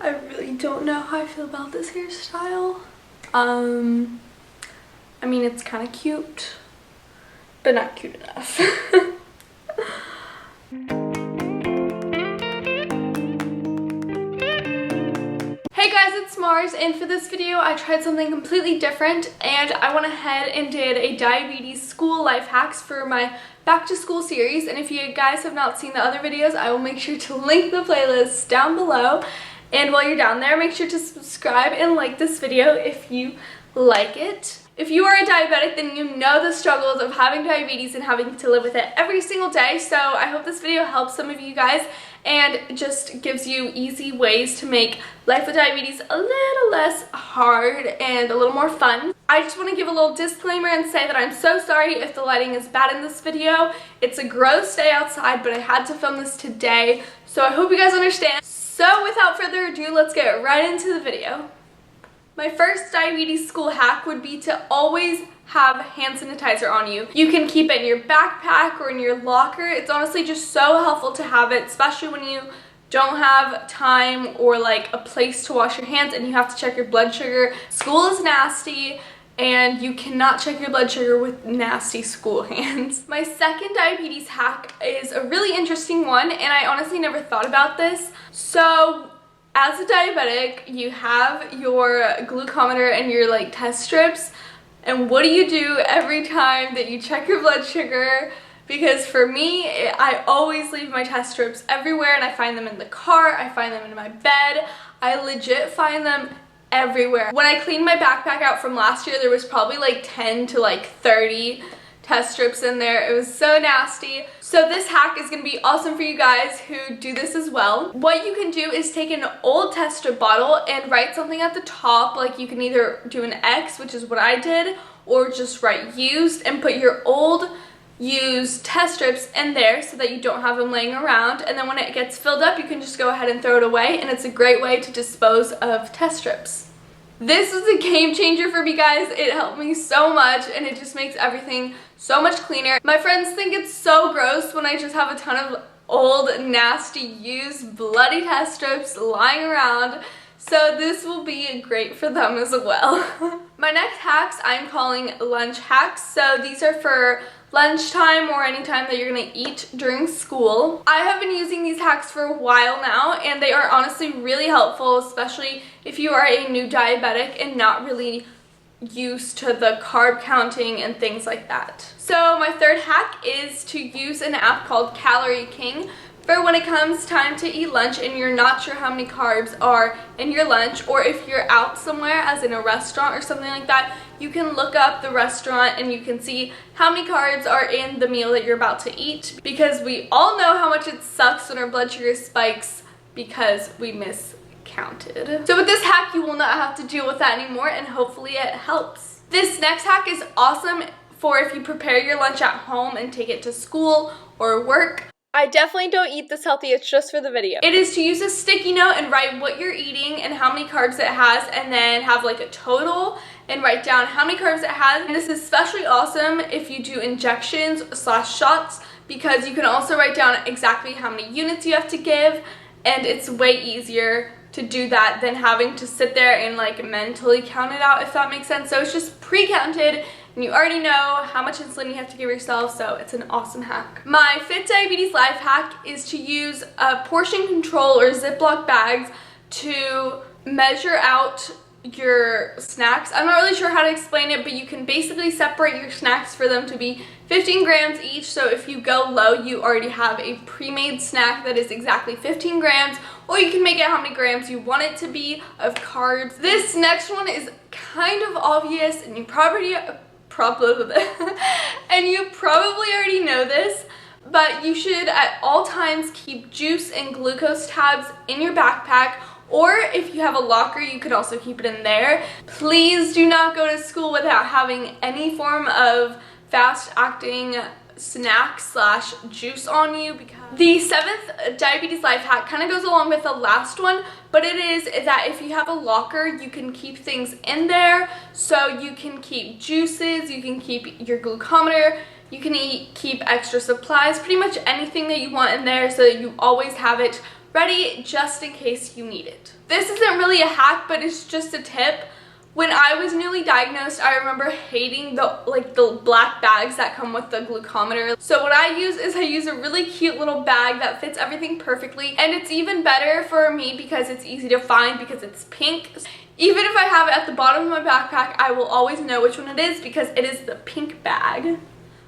I really don't know how I feel about this hairstyle. I mean, it's kind of cute, but not cute enough. Hey guys, it's Mars, and for this video I tried something completely different, and I went ahead and did a diabetes school life hacks for my back to school series. And if you guys have not seen the other videos, I will make sure to link the playlist down below. And while you're down there, make sure to subscribe and like this video if you like it. If you are a diabetic, then you know the struggles of having diabetes and having to live with it every single day. So I hope this video helps some of you guys and just gives you easy ways to make life with diabetes a little less hard and a little more fun. I just want to give a little disclaimer and say that I'm so sorry if the lighting is bad in this video. It's a gross day outside, but I had to film this today, so I hope you guys understand. So without further ado, let's get right into the video. My first diabetes school hack would be to always have hand sanitizer on you. You can keep it in your backpack or in your locker. It's honestly just so helpful to have it, especially when you don't have time or like a place to wash your hands and you have to check your blood sugar. School is nasty and you cannot check your blood sugar with nasty school hands. My second diabetes hack is a really interesting one, and I honestly never thought about this. So as a diabetic, you have your glucometer and your like test strips, and what do you do every time that you check your blood sugar? Because for me, I always leave my test strips everywhere, and I find them in the car, I find them in my bed, I legit find them everywhere. When I cleaned my backpack out from last year, there was probably like 10 to like 30 test strips in there. It was so nasty. So this hack is going to be awesome for you guys who do this as well. What you can do is take an old test strip bottle and write something at the top. Like you can either do an X, which is what I did, or just write used and put your old used test strips in there so that you don't have them laying around. And then when it gets filled up, you can just go ahead and throw it away, and it's a great way to dispose of test strips. This is a game changer for me, guys. It helped me so much, and it just makes everything so much cleaner. My friends think it's so gross when I just have a ton of old, nasty, used, bloody test strips lying around. So this will be great for them as well. My next hacks I'm calling lunch hacks. So these are for lunchtime or any time that you're gonna eat during school. I have been using these hacks for a while now, and they are honestly really helpful, especially if you are a new diabetic and not really used to the carb counting and things like that. So my third hack is to use an app called Calorie King for when it comes time to eat lunch and you're not sure how many carbs are in your lunch, or if you're out somewhere as in a restaurant or something like that, you can look up the restaurant and you can see how many carbs are in the meal that you're about to eat, because we all know how much it sucks when our blood sugar spikes because we miscounted. So with this hack, you will not have to deal with that anymore, and hopefully it helps. This next hack is awesome for if you prepare your lunch at home and take it to school or work. I definitely don't eat this healthy, it's just for the video. It is to use a sticky note and write what you're eating and how many carbs it has, and then have like a total and write down how many carbs it has. And this is especially awesome if you do injections / shots, because you can also write down exactly how many units you have to give, and it's way easier to do that than having to sit there and like mentally count it out, if that makes sense. So it's just pre-counted, and you already know how much insulin you have to give yourself, so it's an awesome hack. My fifth diabetes life hack is to use a portion control or Ziploc bags to measure out your snacks. I'm not really sure how to explain it, but you can basically separate your snacks for them to be 15 grams each. So if you go low, you already have a pre-made snack that is exactly 15 grams, or you can make it how many grams you want it to be of carbs. This next one is kind of obvious, and you probably already know this, but you should at all times keep juice and glucose tabs in your backpack, or if you have a locker, you could also keep it in there. Please do not go to school without having any form of fast-acting snack / juice on you. Because the seventh diabetes life hack kind of goes along with the last one, but it is that if you have a locker, you can keep things in there. So you can keep juices, you can keep your glucometer, you can keep extra supplies, pretty much anything that you want in there, so that you always have it ready just in case you need it. This isn't really a hack, but it's just a tip. When I was newly diagnosed, I remember hating the black bags that come with the glucometer. So what I use is I use a really cute little bag that fits everything perfectly, and it's even better for me because it's easy to find because it's pink. Even if I have it at the bottom of my backpack, I will always know which one it is because it is the pink bag.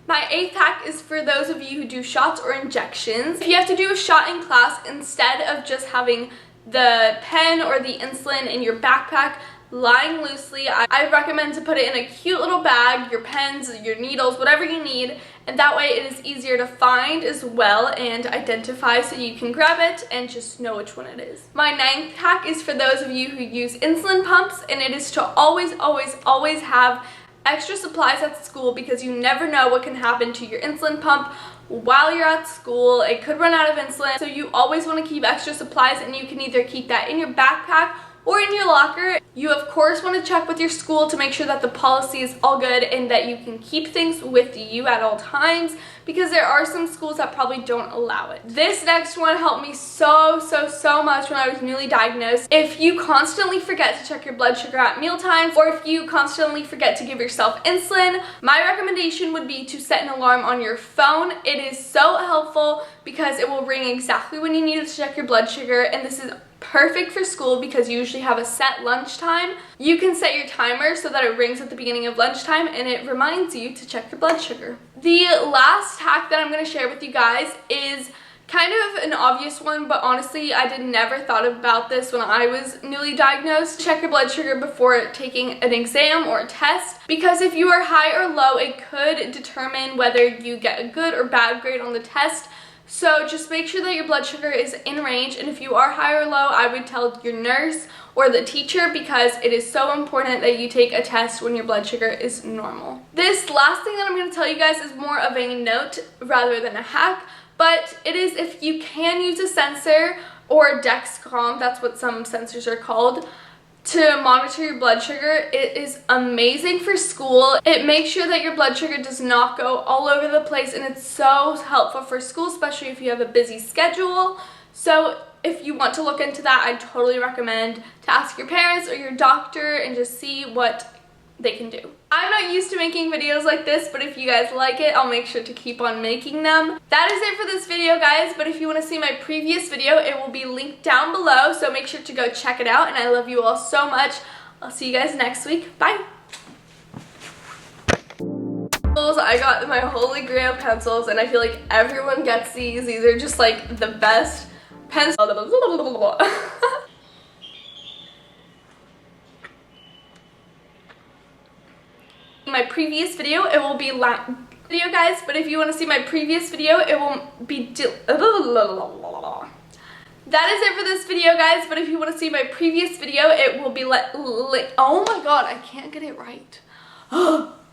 My 8th hack is for those of you who do shots or injections. If you have to do a shot in class, instead of just having the pen or the insulin in your backpack lying loosely, I recommend to put it in a cute little bag, your pens, your needles, whatever you need, and that way it is easier to find as well and identify so you can grab it and just know which one it is. My 9th hack is for those of you who use insulin pumps, and it is to always, always, always have extra supplies at school because you never know what can happen to your insulin pump while you're at school. It could run out of insulin, so you always want to keep extra supplies, and you can either keep that in your backpack or in your locker. You of course want to check with your school to make sure that the policy is all good and that you can keep things with you at all times, because there are some schools that probably don't allow it. This next one helped me so much when I was newly diagnosed. If you constantly forget to check your blood sugar at mealtimes, or if you constantly forget to give yourself insulin, my recommendation would be to set an alarm on your phone. It is so helpful because it will ring exactly when you need to check your blood sugar, and this is perfect for school because you usually have a set lunchtime. You can set your timer so that it rings at the beginning of lunchtime and it reminds you to check your blood sugar. The last hack that I'm going to share with you guys is kind of an obvious one, but honestly I never thought about this when I was newly diagnosed. Check your blood sugar before taking an exam or a test, because if you are high or low, it could determine whether you get a good or bad grade on the test. So just make sure that your blood sugar is in range, and if you are high or low, I would tell your nurse or the teacher, because it is so important that you take a test when your blood sugar is normal. This last thing that I'm going to tell you guys is more of a note rather than a hack, but it is if you can use a sensor or a Dexcom, that's what some sensors are called, to monitor your blood sugar. It is amazing for school. It makes sure that your blood sugar does not go all over the place, and it's so helpful for school, especially if you have a busy schedule. So if you want to look into that, I totally recommend to ask your parents or your doctor and just see what they can do. I'm not used to making videos like this, but if you guys like it, I'll make sure to keep on making them. That is it for this video, guys, but if you want to see my previous video, it will be linked down below, so make sure to go check it out, and I love you all so much. I'll see you guys next week. Bye! I got my Holy Grail pencils, and I feel like everyone gets these. These are just like the best pencils. My previous video, it will be video, guys, but if you want to see my previous video, it will be that is it for this video, guys, but if you want to see my previous video, it will be oh my god, I can't get it right.